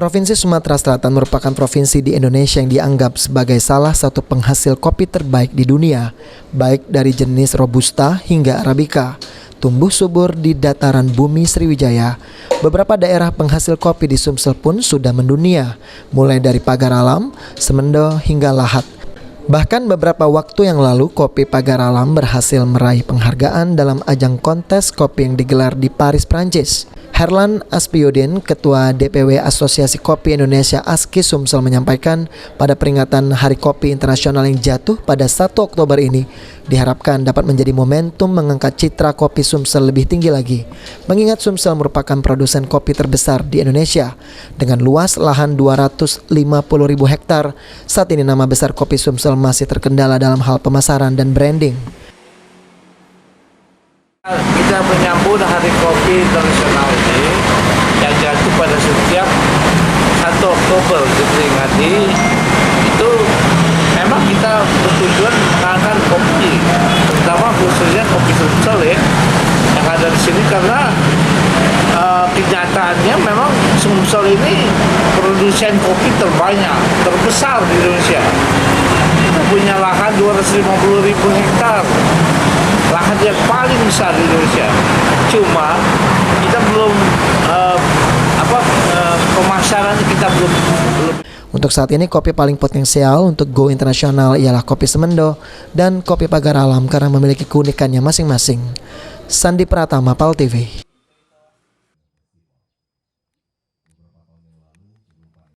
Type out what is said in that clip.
Provinsi Sumatera Selatan merupakan provinsi di Indonesia yang dianggap sebagai salah satu penghasil kopi terbaik di dunia, baik dari jenis Robusta hingga Arabica. Tumbuh subur di dataran bumi Sriwijaya, beberapa daerah penghasil kopi di Sumsel pun sudah mendunia, mulai dari Pagar Alam, Semendo hingga Lahat. Bahkan beberapa waktu yang lalu kopi Pagar Alam berhasil meraih penghargaan dalam ajang kontes kopi yang digelar di Paris, Prancis. Herlan Aspiudin, Ketua DPW Asosiasi Kopi Indonesia ASKI Sumsel menyampaikan pada peringatan Hari Kopi Internasional yang jatuh pada 1 Oktober ini diharapkan dapat menjadi momentum mengangkat citra kopi Sumsel lebih tinggi lagi. Mengingat Sumsel merupakan produsen kopi terbesar di Indonesia dengan luas lahan 250.000 hektar. Saat ini nama besar kopi Sumsel masih terkendala dalam hal pemasaran dan branding. Kita menyambut Hari Kopi Internasional ini yang jatuh pada setiap 1 Oktober diperingati. Itu memang kita bertujuan mengangkat kopi, terutama khususnya kopi Sumsel ya, yang ada di sini, karena kenyataannya memang Sumsel ini produsen kopi terbanyak, terbesar di Indonesia. Kita punya lahan 250.000 hektar. Lahan yang paling besar di Indonesia. Cuma kita belum pemasaran kita belum. Untuk saat ini kopi paling potensial untuk go internasional ialah kopi Semendo dan kopi Pagar Alam karena memiliki keunikannya masing-masing. Sandi Pratama, PAL TV.